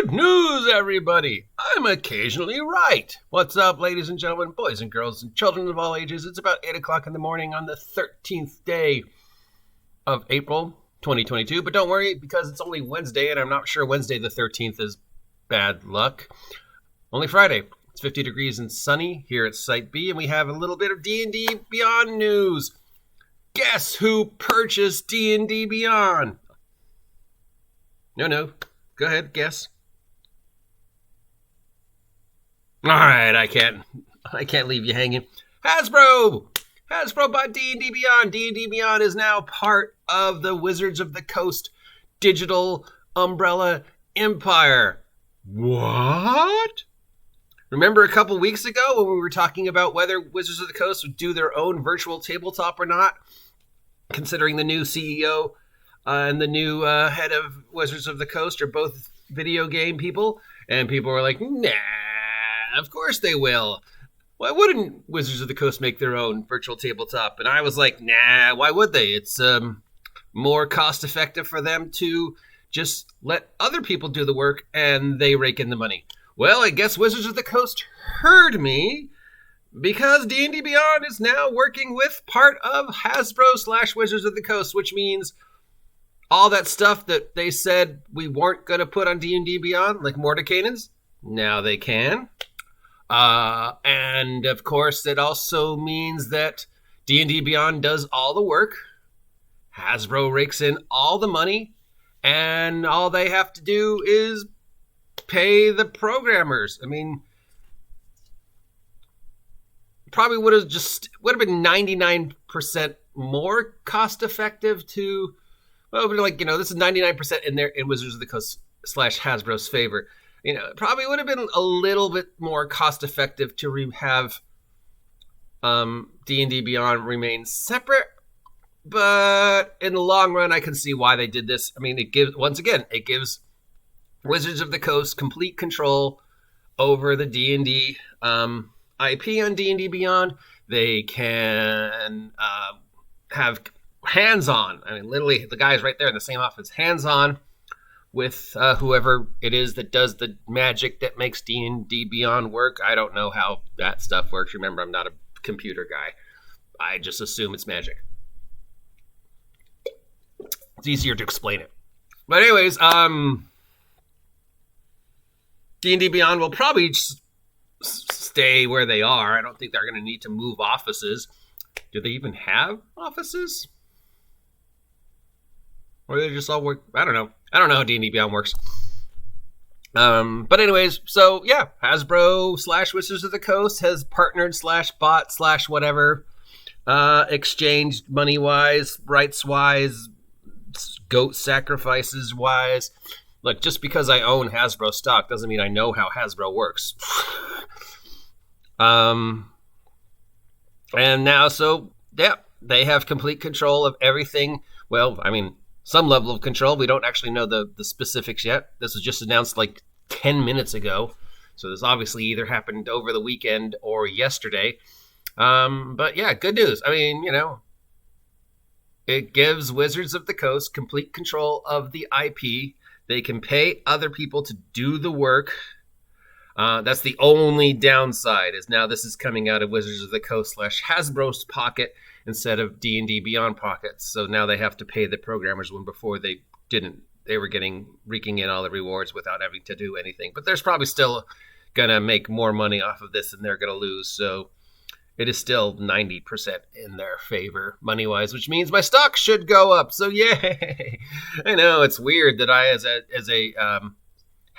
Good news, everybody! I'm occasionally right. What's up, ladies and gentlemen, boys and girls, and children of all ages? It's about 8 o'clock in the morning on the 13th day of April 2022. But don't worry, because it's only Wednesday, and I'm not sure Wednesday the 13th is bad luck. Only Friday. It's 50 degrees and sunny here at Site B, and we have a little bit of D&D Beyond news. Guess who purchased D&D Beyond? No. Go ahead, guess. All right, I can't leave you hanging. Hasbro bought D&D Beyond. D&D Beyond is now part of the Wizards of the Coast digital umbrella empire. What? Remember a couple weeks ago when we were talking about whether Wizards of the Coast would do their own virtual tabletop or not, considering the new CEO and the new head of Wizards of the Coast are both video game people, and people were like, nah, of course they will. Why wouldn't Wizards of the Coast make their own virtual tabletop? And I was like, nah, why would they? It's more cost effective for them to just let other people do the work and they rake in the money. Well, I guess Wizards of the Coast heard me, because D&D Beyond is now working with part of Hasbro / Wizards of the Coast, which means all that stuff that they said we weren't going to put on D&D Beyond, like Mordecaians, now they can. And, of course, it also means that D&D Beyond does all the work. Hasbro rakes in all the money, and all they have to do is pay the programmers. I mean, probably would have been 99% more cost effective to... Well, like, this is 99% in Wizards of the Coast / Hasbro's favor. It probably would have been a little bit more cost effective to have D&D Beyond remain separate. But in the long run, I can see why they did this. I mean, it gives Wizards of the Coast complete control over the D&D IP on D&D Beyond. They can have hands-on. I mean, literally, the guy's right there in the same office, hands-on with whoever it is that does the magic that makes D&D Beyond work. I don't know how that stuff works. Remember, I'm not a computer guy. I just assume it's magic. It's easier to explain it. But anyways, D&D Beyond will probably just stay where they are. I don't think they're going to need to move offices. Do they even have offices? Or they just all work? I don't know. I don't know how D&D Beyond works. But anyways, so yeah, Hasbro / Wizards of the Coast has partnered / bought / whatever, exchanged money-wise, rights-wise, goat sacrifices-wise. Look, just because I own Hasbro stock doesn't mean I know how Hasbro works. And now, so, yeah, they have complete control of everything. Well, I mean, some level of control. We don't actually know the specifics yet. This was just announced like 10 minutes ago. So this obviously either happened over the weekend or yesterday. But yeah, good news. I mean, it gives Wizards of the Coast complete control of the IP. They can pay other people to do the work. That's the only downside, is now this is coming out of Wizards of the Coast / Hasbro's pocket instead of D&D Beyond pockets. So now they have to pay the programmers, when before they didn't. They were raking in all the rewards without having to do anything. But there's probably still going to make more money off of this than they're going to lose. So it is still 90% in their favor money-wise, which means my stock should go up. So yay! I know it's weird that I, as a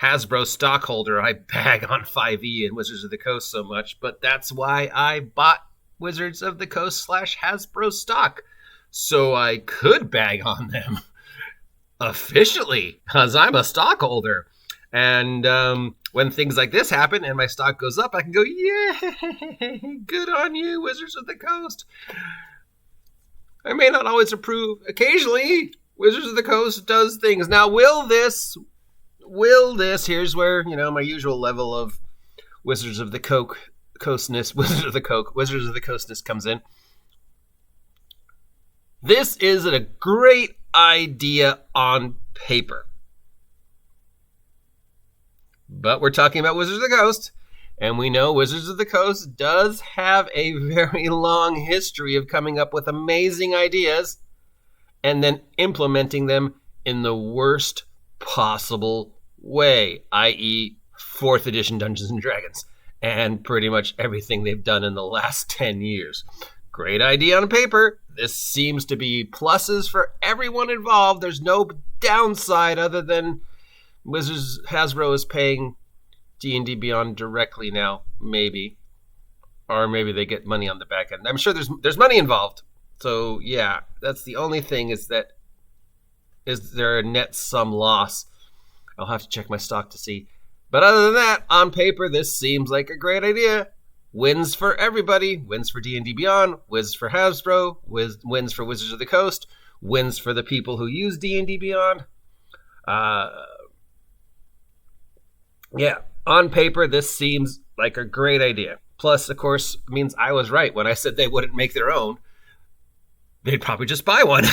Hasbro stockholder, I bag on 5e and Wizards of the Coast so much, but that's why I bought Wizards of the Coast / Hasbro stock, so I could bag on them officially, because I'm a stockholder. And when things like this happen and my stock goes up, I can go, yay, good on you, Wizards of the Coast. I may not always approve. Occasionally, Wizards of the Coast does things. Now, will this, here's where, my usual level of Wizards of the Coastness comes in. This is a great idea on paper. But we're talking about Wizards of the Coast, and we know Wizards of the Coast does have a very long history of coming up with amazing ideas and then implementing them in the worst possible way, i.e. 4th edition Dungeons & Dragons, and pretty much everything they've done in the last 10 years. Great idea on paper. This seems to be pluses for everyone involved. There's no downside other than Hasbro is paying D&D Beyond directly now, maybe. Or maybe they get money on the back end. I'm sure there's money involved. So, yeah, that's the only thing is there a net sum loss? I'll have to check my stock to see. But other than that, on paper, this seems like a great idea. Wins for everybody. Wins for D&D Beyond. Wins for Hasbro. Wins for Wizards of the Coast. Wins for the people who use D&D Beyond. Yeah, on paper, this seems like a great idea. Plus, of course, means I was right when I said they wouldn't make their own. They'd probably just buy one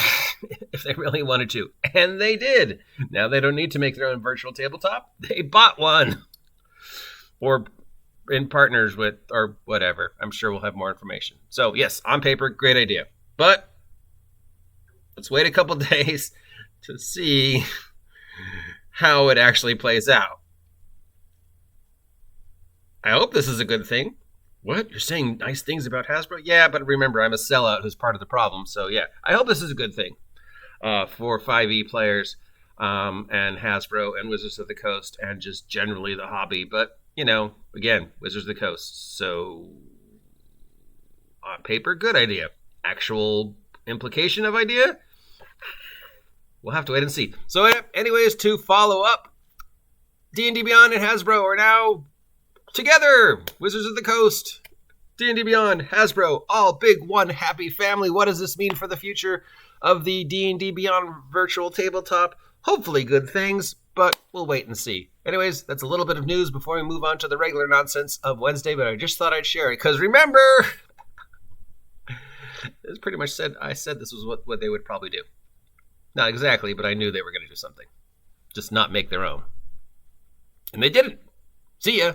if they really wanted to. And they did. Now they don't need to make their own virtual tabletop. They bought one. Or in partners with, or whatever. I'm sure we'll have more information. So, yes, on paper, great idea. But let's wait a couple days to see how it actually plays out. I hope this is a good thing. What? You're saying nice things about Hasbro? Yeah, but remember, I'm a sellout who's part of the problem. So, yeah, I hope this is a good thing for 5e players and Hasbro and Wizards of the Coast and just generally the hobby. But, you know, again, Wizards of the Coast. So, on paper, good idea. Actual implication of idea? We'll have to wait and see. So, anyways, to follow up, D&D Beyond and Hasbro are now together. Wizards of the Coast, D&D Beyond, Hasbro, all big one happy family. What does this mean for the future of the D&D Beyond virtual tabletop? Hopefully good things, but we'll wait and see. Anyways, that's a little bit of news before we move on to the regular nonsense of Wednesday, but I just thought I'd share it because remember, it's pretty much I said this was what they would probably do. Not exactly, but I knew they were going to do something. Just not make their own. And they didn't. See ya.